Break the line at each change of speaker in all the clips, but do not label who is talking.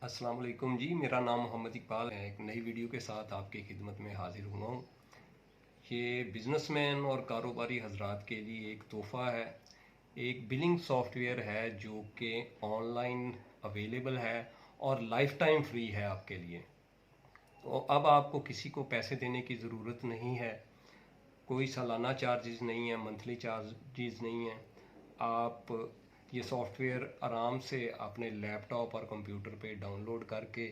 अस्सलाम वालेकुम जी। मेरा नाम मोहम्मद इकबाल है। एक नई वीडियो के साथ आपकी खिदमत में हाजिर हुआ हूँ। ये बिजनेसमैन और कारोबारी हजरात के लिए एक तोहफ़ा है। एक बिलिंग सॉफ्टवेयर है जो कि ऑनलाइन अवेलेबल है और लाइफ टाइम फ्री है आपके लिए। तो अब आपको किसी को पैसे देने की ज़रूरत नहीं है। कोई सालाना चार्जेस नहीं है, मंथली चार्जेस नहीं है। आप ये सॉफ्टवेयर आराम से अपने लैपटॉप और कंप्यूटर पे डाउनलोड करके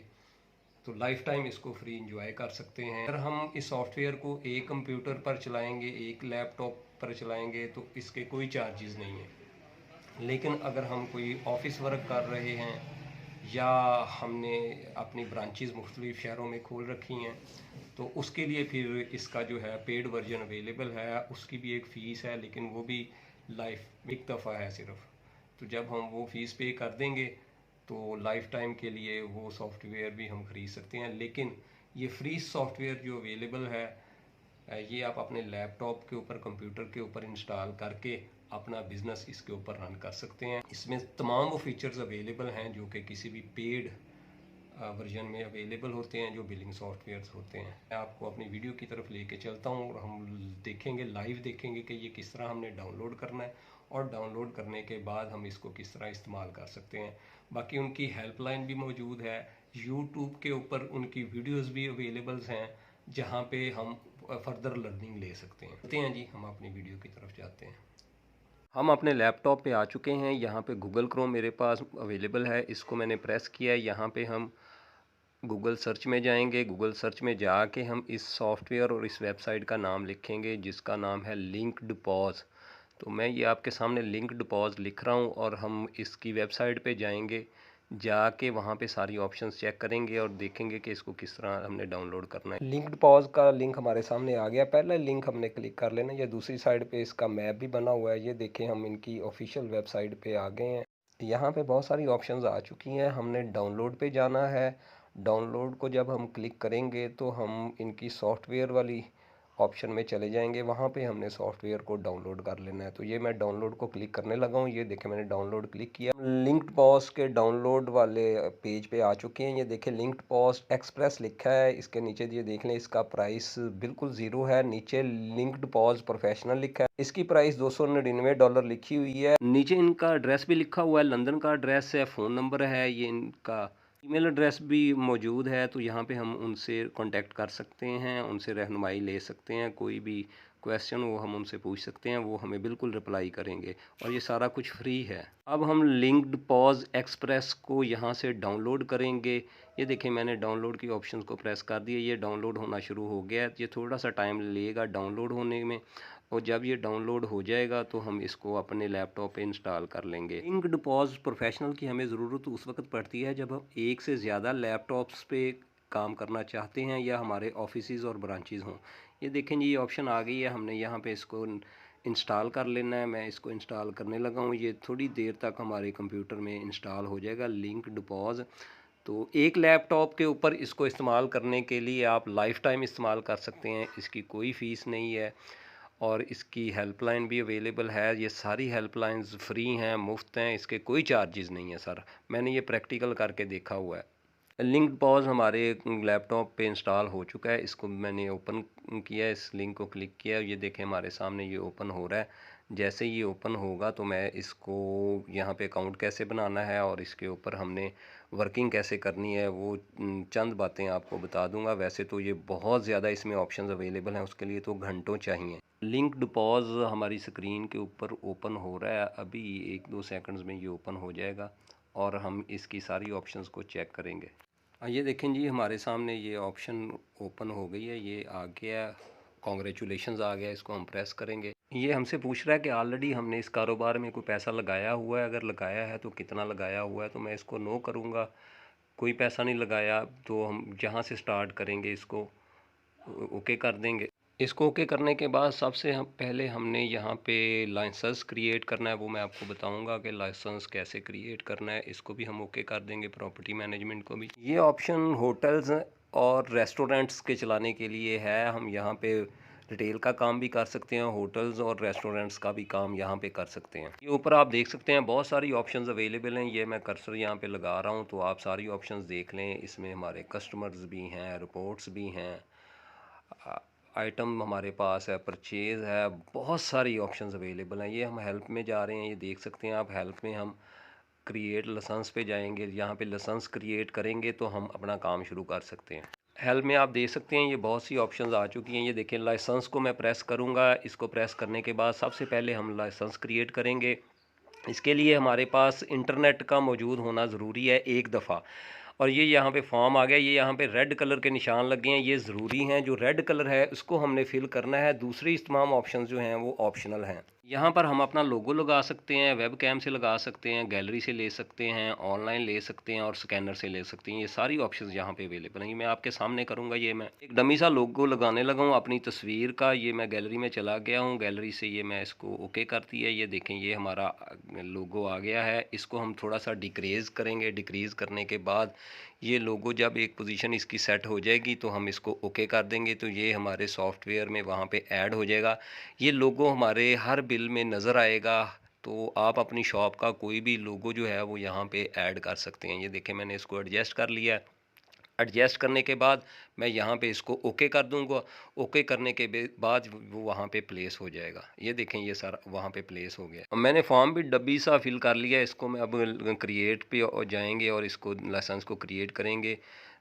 तो लाइफ टाइम इसको फ्री इंजॉय कर सकते हैं। अगर हम इस सॉफ्टवेयर को एक कंप्यूटर पर चलाएंगे, एक लैपटॉप पर चलाएंगे तो इसके कोई चार्जेस नहीं है। लेकिन अगर हम कोई ऑफिस वर्क कर रहे हैं या हमने अपनी ब्रांचेस मुख्तलिफ शहरों में खोल रखी हैं तो उसके लिए फिर इसका जो है पेड वर्जन अवेलेबल है। उसकी भी एक फ़ीस है, लेकिन वो भी लाइफ एक दफ़ा है सिर्फ। तो जब हम वो फ़ीस पे कर देंगे तो लाइफ टाइम के लिए वो सॉफ्टवेयर भी हम ख़रीद सकते हैं। लेकिन ये फ्री सॉफ्टवेयर जो अवेलेबल है, ये आप अपने लैपटॉप के ऊपर, कंप्यूटर के ऊपर इंस्टॉल करके अपना बिजनेस इसके ऊपर रन कर सकते हैं। इसमें तमाम वो फीचर्स अवेलेबल हैं जो कि किसी भी पेड वर्जन में अवेलेबल होते हैं, जो बिलिंग सॉफ्टवेयर्स होते हैं। मैं आपको अपनी वीडियो की तरफ लेके चलता हूँ और हम देखेंगे, लाइव देखेंगे कि ये किस तरह हमने डाउनलोड करना है और डाउनलोड करने के बाद हम इसको किस तरह इस्तेमाल कर सकते हैं। बाकी उनकी हेल्पलाइन भी मौजूद है। यूट्यूब के ऊपर उनकी वीडियोस भी अवेलेबल्स हैं जहाँ पे हम फर्दर लर्निंग ले सकते हैं। चलते हैं जी, हम अपनी वीडियो की तरफ जाते हैं। हम अपने लैपटॉप पे आ चुके हैं। यहाँ पे गूगल क्रोम मेरे पास अवेलेबल है, इसको मैंने प्रेस किया है। यहाँ पे हम गूगल सर्च में जाएंगे। गूगल सर्च में जाके हम इस सॉफ्टवेयर और इस वेबसाइट का नाम लिखेंगे जिसका नाम है लिंक्ड पॉज। तो मैं ये आपके सामने लिंक्ड पॉज लिख रहा हूँ और हम इसकी वेबसाइट पे जाएंगे। जाके वहाँ पे सारी ऑप्शंस चेक करेंगे और देखेंगे कि इसको किस तरह हमने डाउनलोड करना है। लिंक्ड पॉज का लिंक हमारे सामने आ गया। पहला लिंक हमने क्लिक कर लेना। ये दूसरी साइड पे इसका मैप भी बना हुआ है। ये देखें, हम इनकी ऑफिशियल वेबसाइट पे आ गए हैं। यहाँ पे बहुत सारी ऑप्शंस आ चुकी हैं। हमने डाउनलोड पे जाना है। डाउनलोड को जब हम क्लिक करेंगे तो हम इनकी सॉफ्टवेयर वाली ऑप्शन में चले जाएंगे। वहाँ पे हमने सॉफ्टवेयर को डाउनलोड कर लेना है। तो ये मैं डाउनलोड को क्लिक करने लगा हूँ। ये देखें, मैंने डाउनलोड क्लिक किया। लिंक्ड पॉज के डाउनलोड वाले पेज पे आ चुके हैं। ये देखें, लिंक्ड पॉज एक्सप्रेस लिखा है। इसके नीचे ये देख लें, इसका प्राइस बिल्कुल ज़ीरो है। नीचे लिंक्ड पॉज प्रोफेशनल लिखा है, इसकी प्राइस $299 लिखी हुई है। नीचे इनका एड्रेस भी लिखा हुआ है, लंदन का एड्रेस है, फ़ोन नंबर है, ये इनका ईमेल एड्रेस भी मौजूद है। तो यहाँ पे हम उनसे कांटेक्ट कर सकते हैं, उनसे रहनुमाई ले सकते हैं। कोई भी क्वेश्चन वो हम उनसे पूछ सकते हैं, वो हमें बिल्कुल रिप्लाई करेंगे और ये सारा कुछ फ्री है। अब हम लिंक्ड पॉज एक्सप्रेस को यहाँ से डाउनलोड करेंगे। ये देखें, मैंने डाउनलोड की ऑप्शन को प्रेस कर दिया। ये डाउनलोड होना शुरू हो गया है। ये थोड़ा सा टाइम लेगा डाउनलोड होने में और जब ये डाउनलोड हो जाएगा तो हम इसको अपने लैपटॉप पे इंस्टॉल कर लेंगे। लिंक्ड पॉज प्रोफेशनल की हमें ज़रूरत उस वक्त पड़ती है जब हम एक से ज़्यादा लैपटॉप्स पे काम करना चाहते हैं या हमारे ऑफिसेज और ब्रांचेज हों। ये देखें जी, ये ऑप्शन आ गई है। हमने यहाँ पे इसको इंस्टॉल कर लेना है। मैं इसको इंस्टॉल करने लगा हूँ। ये थोड़ी देर तक हमारे कंप्यूटर में इंस्टॉल हो जाएगा लिंक्ड पॉज। तो एक लैपटॉप के ऊपर इसको इस्तेमाल करने के लिए आप लाइफ टाइम इस्तेमाल कर सकते हैं। इसकी कोई फ़ीस नहीं है और इसकी हेल्पलाइन भी अवेलेबल है। ये सारी हेल्पलाइंस फ्री हैं, मुफ्त हैं, इसके कोई चार्जेस नहीं है सर। मैंने ये प्रैक्टिकल करके देखा हुआ है। लिंक पॉज हमारे लैपटॉप पे इंस्टॉल हो चुका है। इसको मैंने ओपन किया, इस लिंक को क्लिक किया। ये देखें, हमारे सामने ये ओपन हो रहा है। जैसे ये ओपन होगा तो मैं इसको यहाँ पे अकाउंट कैसे बनाना है और इसके ऊपर हमने वर्किंग कैसे करनी है वो चंद बातें आपको बता दूंगा। वैसे तो ये बहुत ज़्यादा इसमें ऑप्शंस अवेलेबल हैं, उसके लिए तो घंटों चाहिए। लिंक्ड पॉज हमारी स्क्रीन के ऊपर ओपन हो रहा है। अभी 1-2 सेकंड्स में ये ओपन हो जाएगा और हम इसकी सारी ऑप्शंस को चेक करेंगे। ये देखें जी, हमारे सामने ये ऑप्शन ओपन हो गई है, ये आ गया, कॉन्ग्रेचुलेशंस आ गया। इसको हम प्रेस करेंगे। ये हमसे पूछ रहा है कि ऑलरेडी हमने इस कारोबार में कोई पैसा लगाया हुआ है, अगर लगाया है तो कितना लगाया हुआ है। तो मैं इसको नो करूँगा। कोई पैसा नहीं लगाया तो हम जहाँ से स्टार्ट करेंगे इसको ओके कर देंगे। इसको ओके करने के बाद सबसे हम पहले हमने यहाँ पे लाइसेंस क्रिएट करना है, वो मैं आपको बताऊंगा कि लाइसेंस कैसे क्रिएट करना है। इसको भी हम ओके कर देंगे, प्रॉपर्टी मैनेजमेंट को भी। ये ऑप्शन होटल्स और रेस्टोरेंट्स के चलाने के लिए है। हम यहाँ पे रिटेल का काम भी कर सकते हैं, होटल्स और रेस्टोरेंट्स का भी काम यहाँ पे कर सकते हैं। ये ऊपर आप देख सकते हैं बहुत सारी ऑप्शंस अवेलेबल हैं। ये मैं कर्सर यहाँ पे लगा रहा हूँ तो आप सारी ऑप्शंस देख लें। इसमें हमारे कस्टमर्स भी हैं, रिपोर्ट्स भी हैं, आइटम हमारे पास है, परचेज़ है, बहुत सारी ऑप्शंस अवेलेबल हैं। ये हम हेल्प में जा रहे हैं, ये देख सकते हैं आप। हेल्प में हम क्रिएट लाइसेंस पे जाएंगे, यहाँ पे लाइसेंस क्रिएट करेंगे तो हम अपना काम शुरू कर सकते हैं। हेल्प में आप देख सकते हैं ये बहुत सी ऑप्शंस आ चुकी हैं। ये देखें, लाइसेंस को मैं प्रेस करूँगा। इसको प्रेस करने के बाद सबसे पहले हम लाइसेंस क्रिएट करेंगे। इसके लिए हमारे पास इंटरनेट का मौजूद होना ज़रूरी है एक दफ़ा। और ये यहाँ पे फॉर्म आ गया, ये यहाँ पे रेड कलर के निशान लगे हैं, ये ज़रूरी हैं। जो रेड कलर है उसको हमने फिल करना है। दूसरी तमाम ऑप्शन जो हैं वो ऑप्शनल हैं। यहाँ पर हम अपना लोगो लगा सकते हैं, वेब कैम से लगा सकते हैं, गैलरी से ले सकते हैं, ऑनलाइन ले सकते हैं और स्कैनर से ले सकते हैं। ये सारी ऑप्शंस यहाँ पे अवेलेबल हैं। ये मैं आपके सामने करूँगा। ये मैं एक डमी सा लोगो लगाने लगा हूँ अपनी तस्वीर का। ये मैं गैलरी में चला गया हूँ, गैलरी से ये मैं इसको ओके करती है। ये देखें, ये हमारा लोगो आ गया है। इसको हम थोड़ा सा डिक्रीज़ करेंगे। डिक्रीज़ करने के बाद ये लोगो जब एक पोजीशन इसकी सेट हो जाएगी तो हम इसको ओके कर देंगे तो ये हमारे सॉफ्टवेयर में वहाँ पे ऐड हो जाएगा। ये लोगो हमारे हर बिल में नज़र आएगा। तो आप अपनी शॉप का कोई भी लोगो जो है वो यहाँ पे ऐड कर सकते हैं। ये देखें, मैंने इसको एडजस्ट कर लिया है। एडजस्ट करने के बाद मैं यहाँ पे इसको ओके कर दूँगा। ओके करने के बाद वो वहाँ पे प्लेस हो जाएगा। ये देखें, ये सारा वहाँ पे प्लेस हो गया। मैंने फॉर्म भी डब्बी सा फिल कर लिया। इसको मैं अब क्रिएट पे जाएंगे और इसको लाइसेंस को क्रिएट करेंगे।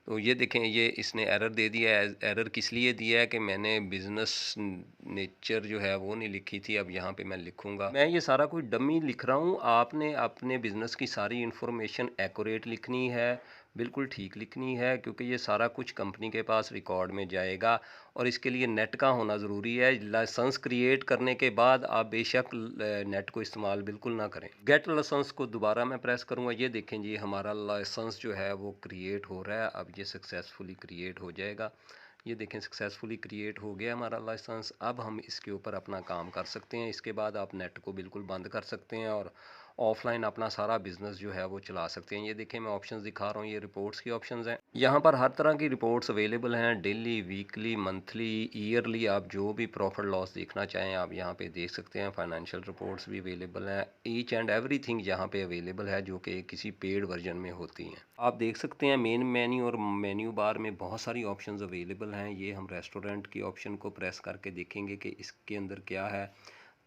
तो ये देखें, ये इसने एरर दे दिया है। एरर किस लिए दिया है कि मैंने बिज़नेस नेचर जो है वो नहीं लिखी थी। अब यहाँ पे मैं लिखूँगा। मैं ये सारा कुछ डमी लिख रहा हूँ। आपने अपने बिज़नेस की सारी इन्फॉर्मेशन एक्यूरेट लिखनी है, बिल्कुल ठीक लिखनी है, क्योंकि ये सारा कुछ कंपनी के पास रिकॉर्ड में जाएगा और इसके लिए नेट का होना ज़रूरी है। लाइसेंस क्रिएट करने के बाद आप बेशक नेट को इस्तेमाल बिल्कुल ना करें। गेट लाइसेंस को दोबारा मैं प्रेस करूँगा। ये देखें जी, हमारा लाइसेंस जो है वो क्रिएट हो रहा है। अब ये सक्सेसफुली क्रिएट हो जाएगा। ये देखें, सक्सेसफुली क्रिएट हो गया हमारा लाइसेंस। अब हम इसके ऊपर अपना काम कर सकते हैं। इसके बाद आप नेट को बिल्कुल बंद कर सकते हैं और ऑफलाइन अपना सारा बिजनेस जो है वो चला सकते हैं। ये देखें, मैं ऑप्शंस दिखा रहा हूँ, ये रिपोर्ट्स की ऑप्शंस हैं। यहाँ पर हर तरह की रिपोर्ट्स अवेलेबल हैं, डेली, वीकली, मंथली, ईयरली। आप जो भी प्रॉफिट लॉस देखना चाहें आप यहाँ पे देख सकते हैं। फाइनेंशियल रिपोर्ट्स भी अवेलेबल हैं। ईच एंड एवरीथिंग यहाँ पे अवेलेबल है जो कि किसी पेड वर्जन में होती हैं। आप देख सकते हैं मेन मेन्यू और मेन्यू बार में बहुत सारी ऑप्शंस अवेलेबल हैं। ये हम रेस्टोरेंट की ऑप्शन को प्रेस करके देखेंगे कि इसके अंदर क्या है।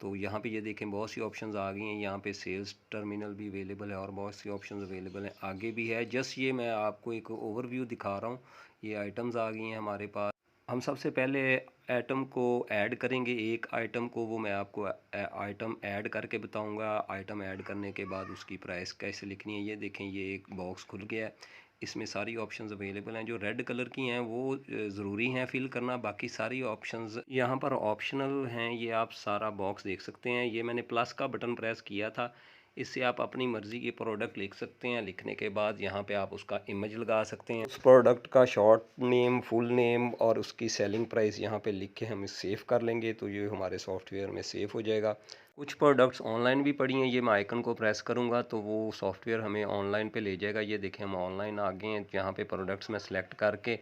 तो यहाँ पे ये देखें, बहुत सी ऑप्शंस आ गई हैं। यहाँ पे सेल्स टर्मिनल भी अवेलेबल है और बहुत सी ऑप्शंस अवेलेबल हैं, आगे भी है। जस्ट ये मैं आपको एक ओवरव्यू दिखा रहा हूँ। ये आइटम्स आ गई हैं हमारे पास। हम सबसे पहले आइटम को ऐड करेंगे। एक आइटम को वो मैं आपको आइटम ऐड करके बताऊंगा। आइटम ऐड करने के बाद उसकी प्राइस कैसे लिखनी है। ये देखें, ये एक बॉक्स खुल गया है। इसमें सारी ऑप्शंस अवेलेबल हैं। जो रेड कलर की हैं वो ज़रूरी हैं फिल करना, बाकी सारी ऑप्शंस यहाँ पर ऑप्शनल हैं। ये आप सारा बॉक्स देख सकते हैं। ये मैंने प्लस का बटन प्रेस किया था। इससे आप अपनी मर्ज़ी के प्रोडक्ट लिख सकते हैं। लिखने के बाद यहाँ पे आप उसका इमेज लगा सकते हैं। उस प्रोडक्ट का शॉर्ट नेम, फुल नेम और उसकी सेलिंग प्राइस यहाँ पे लिख के हम इसे सेव कर लेंगे तो ये हमारे सॉफ्टवेयर में सेव हो जाएगा। कुछ प्रोडक्ट्स ऑनलाइन भी पड़ी हैं। ये मैं आइकन को प्रेस करूँगा तो वो सॉफ्टवेयर हमें ऑनलाइन पे ले जाएगा। ये देखें, हम ऑनलाइन आ गए हैं। यहाँ पे प्रोडक्ट्स में सेलेक्ट करके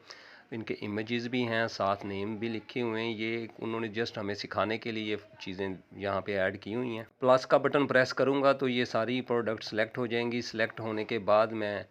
इनके इमेजेस भी हैं, साथ नेम भी लिखे हुए हैं। ये उन्होंने जस्ट हमें सिखाने के लिए ये चीज़ें यहाँ पे ऐड की हुई हैं। प्लस का बटन प्रेस करूँगा तो ये सारी प्रोडक्ट सेलेक्ट हो जाएंगी। सेलेक्ट होने के बाद मैं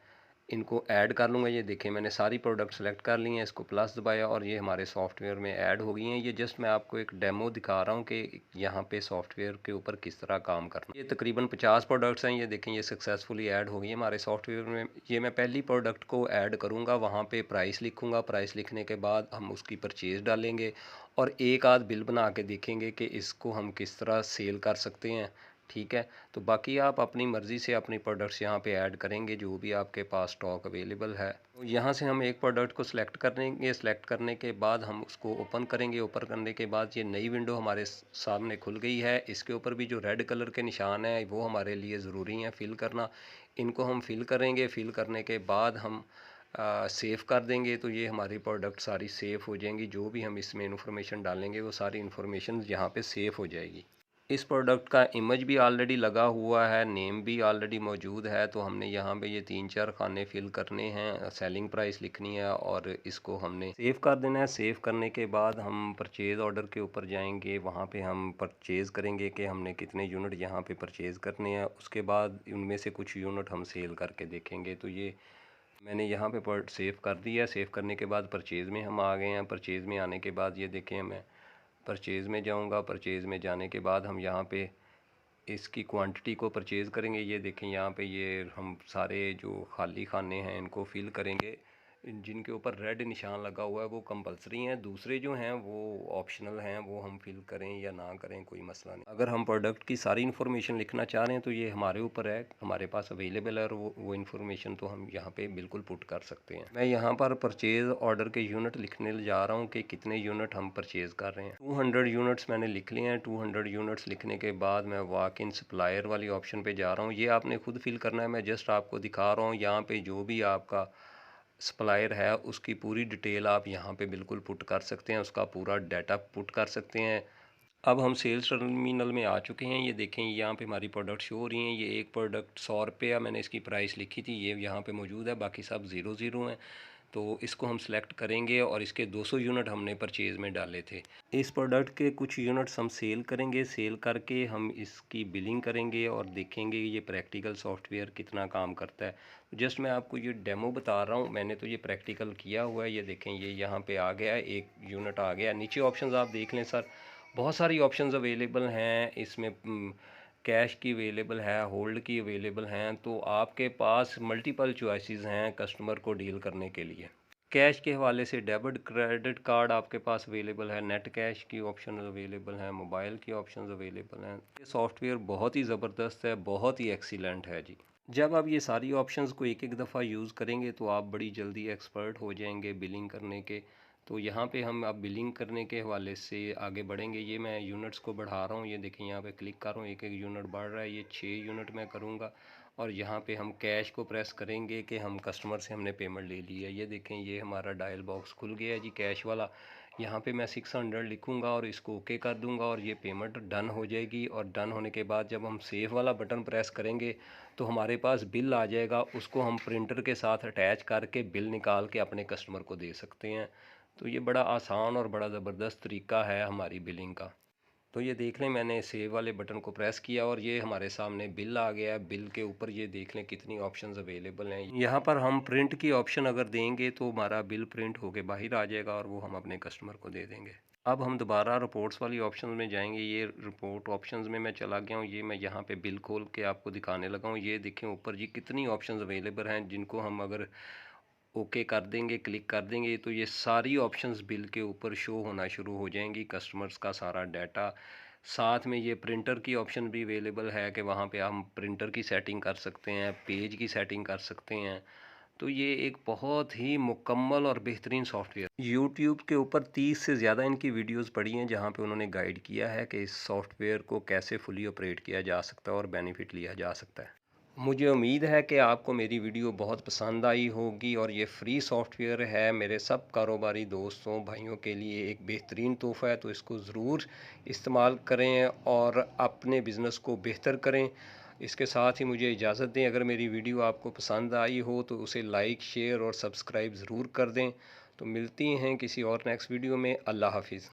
इनको ऐड कर लूँगा। ये देखें, मैंने सारी प्रोडक्ट सेलेक्ट कर ली हैं। इसको प्लस दबाया और ये हमारे सॉफ्टवेयर में ऐड हो गई हैं। ये जस्ट मैं आपको एक डेमो दिखा रहा हूँ कि यहाँ पे सॉफ्टवेयर के ऊपर किस तरह काम करना। ये तकरीबन 50 प्रोडक्ट्स हैं। ये देखें, ये सक्सेसफुली ऐड हो गई है हमारे सॉफ्टवेयर में। ये मैं पहली प्रोडक्ट को ऐड करूँगा, वहाँ पे प्राइस लिखूँगा। प्राइस लिखने के बाद हम उसकी परचेज़ डालेंगे और एक आध बिल बना के देखेंगे कि इसको हम किस तरह सेल कर सकते हैं। ठीक है, तो बाकी आप अपनी मर्ज़ी से अपनी प्रोडक्ट्स यहाँ पे ऐड करेंगे जो भी आपके पास स्टॉक अवेलेबल है। तो यहाँ से हम एक प्रोडक्ट को सिलेक्ट करेंगे। सिलेक्ट करने के बाद हम उसको ओपन करेंगे। ओपन करने के बाद ये नई विंडो हमारे सामने खुल गई है। इसके ऊपर भी जो रेड कलर के निशान हैं वो हमारे लिए ज़रूरी हैं फिल करना। इनको हम फिल करेंगे। फिल करने के बाद हम सेव कर देंगे तो ये हमारी प्रोडक्ट सारी सेव हो जाएंगी। जो भी हम इसमें इन्फॉर्मेशन डालेंगे वो सारी इन्फॉर्मेशन यहाँ पे सेव हो जाएगी। इस प्रोडक्ट का इमेज भी ऑलरेडी लगा हुआ है, नेम भी ऑलरेडी मौजूद है। तो हमने यहाँ पे ये 3-4 खाने फिल करने हैं, सेलिंग प्राइस लिखनी है और इसको हमने सेव कर देना है। सेव करने के बाद हम परचेज़ ऑर्डर के ऊपर जाएंगे, वहाँ पे हम परचेज़ करेंगे कि हमने कितने यूनिट यहाँ पे परचेज़ करने हैं। उसके बाद उनमें से कुछ यूनिट हम सेल करके देखेंगे। तो ये मैंने यहाँ पे पर सेव कर दिया। सेव करने के बाद परचेज़ में हम आ गए हैं। परचेज़ में आने के बाद ये देखें, मैं परचेज़ में जाऊंगा। परचेज़ में जाने के बाद हम यहाँ पे इसकी क्वांटिटी को परचेज़ करेंगे। ये देखें, यहाँ पे ये हम सारे जो खाली खाने हैं इनको फिल करेंगे। जिनके ऊपर रेड निशान लगा हुआ है वो कंपलसरी हैं, दूसरे जो हैं वो ऑप्शनल हैं, वो हम फिल करें या ना करें कोई मसला नहीं। अगर हम प्रोडक्ट की सारी इन्फॉर्मेशन लिखना चाह रहे हैं तो ये हमारे ऊपर है, हमारे पास अवेलेबल है और वो इन्फॉर्मेशन तो हम यहाँ पे बिल्कुल पुट कर सकते हैं। मैं यहाँ पर परचेज़ ऑर्डर के यूनिट लिखने जा रहा हूँ कि कितने यूनिट हम परचेज़ कर रहे हैं। 200 यूनिट्स मैंने लिख लिए हैं। 200 यूनिट्स लिखने के बाद मैं वॉक इन सप्लायर वाली ऑप्शन पे जा रहा हूँ। ये आपने खुद फिल करना है, मैं जस्ट आपको दिखा रहा हूँ। यहाँ पे जो भी आपका सप्लायर है उसकी पूरी डिटेल आप यहाँ पे बिल्कुल पुट कर सकते हैं, उसका पूरा डाटा पुट कर सकते हैं। अब हम सेल्स टर्मिनल में आ चुके हैं। ये देखें, यहाँ पे हमारी प्रोडक्ट शो हो रही हैं। ये एक प्रोडक्ट 100 रुपया मैंने इसकी प्राइस लिखी थी, ये यहाँ पे मौजूद है, बाकी सब 0 हैं। तो इसको हम सेलेक्ट करेंगे और इसके 200 यूनिट हमने परचेज़ में डाले थे। इस प्रोडक्ट के कुछ यूनिट्स हम सेल करेंगे। सेल करके हम इसकी बिलिंग करेंगे और देखेंगे ये प्रैक्टिकल सॉफ्टवेयर कितना काम करता है। जस्ट मैं आपको ये डेमो बता रहा हूँ, मैंने तो ये प्रैक्टिकल किया हुआ है। ये देखें, ये यहाँ पे आ गया है, एक यूनिट आ गया। नीचे ऑप्शंस आप देख लें सर, बहुत सारी ऑप्शंस अवेलेबल हैं इसमें। कैश की अवेलेबल है, होल्ड की अवेलेबल हैं। तो आपके पास मल्टीपल चॉइसेस हैं कस्टमर को डील करने के लिए। कैश के हवाले से डेबिट क्रेडिट कार्ड आपके पास अवेलेबल है, नेट कैश की ऑप्शन अवेलेबल है, मोबाइल की ऑप्शंस अवेलेबल हैं। ये सॉफ्टवेयर बहुत ही ज़बरदस्त है, बहुत ही एक्सीलेंट है जी। जब आप ये सारी ऑप्शंस को एक एक दफ़ा यूज़ करेंगे तो आप बड़ी जल्दी एक्सपर्ट हो जाएंगे बिलिंग करने के। तो यहाँ पे हम अब बिलिंग करने के हवाले से आगे बढ़ेंगे। ये मैं यूनिट्स को बढ़ा रहा हूँ, ये देखें यहाँ पे क्लिक कर रहा हूँ, एक एक यूनिट बढ़ रहा है। ये 6 यूनिट मैं करूँगा और यहाँ पे हम कैश को प्रेस करेंगे कि हम कस्टमर से हमने पेमेंट ले ली है। ये देखें, ये हमारा डायल बॉक्स खुल गया है जी कैश वाला। यहाँ पे मैं 600 लिखूँगा और इसको ओके कर दूँगा और ये पेमेंट डन हो जाएगी। और डन होने के बाद जब हम सेव वाला बटन प्रेस करेंगे तो हमारे पास बिल आ जाएगा। उसको हम प्रिंटर के साथ अटैच करके बिल निकाल के अपने कस्टमर को दे सकते हैं। तो ये बड़ा आसान और बड़ा ज़बरदस्त तरीका है हमारी बिलिंग का। तो ये देख लें, मैंने सेव वाले बटन को प्रेस किया और ये हमारे सामने बिल आ गया है। बिल के ऊपर ये देख लें कितनी ऑप्शंस अवेलेबल हैं। यहाँ पर हम प्रिंट की ऑप्शन अगर देंगे तो हमारा बिल प्रिंट होके बाहर आ जाएगा और वो हम अपने कस्टमर को दे देंगे। अब हम दोबारा रिपोर्ट्स वाली ऑप्शन में जाएंगे। ये रिपोर्ट ऑप्शंस में मैं चला गया हूँ। ये मैं यहाँ पे बिल खोल के आपको दिखाने लगा हूँ। ये देखें ऊपर जी कितनी ऑप्शंस अवेलेबल हैं, जिनको हम अगर ओके कर देंगे, क्लिक कर देंगे तो ये सारी ऑप्शंस बिल के ऊपर शो होना शुरू हो जाएंगी, कस्टमर्स का सारा डाटा। साथ में ये प्रिंटर की ऑप्शन भी अवेलेबल है कि वहाँ पे हम प्रिंटर की सेटिंग कर सकते हैं, पेज की सेटिंग कर सकते हैं। तो ये एक बहुत ही मुकम्मल और बेहतरीन सॉफ्टवेयर। यूट्यूब के ऊपर 30 से ज़्यादा इनकी वीडियोस पड़ी हैं जहाँ पे उन्होंने गाइड किया है कि इस सॉफ्टवेयर को कैसे फुली ऑपरेट किया जा सकता है और बेनिफिट लिया जा सकता है। मुझे उम्मीद है कि आपको मेरी वीडियो बहुत पसंद आई होगी और ये फ्री सॉफ्टवेयर है मेरे सब कारोबारी दोस्तों भाइयों के लिए एक बेहतरीन तोहफ़ा है। तो इसको ज़रूर इस्तेमाल करें और अपने बिज़नेस को बेहतर करें। इसके साथ ही मुझे इजाज़त दें, अगर मेरी वीडियो आपको पसंद आई हो तो उसे लाइक, शेयर और सब्सक्राइब ज़रूर कर दें। तो मिलती हैं किसी और नेक्स्ट वीडियो में। अल्लाह हाफिज़।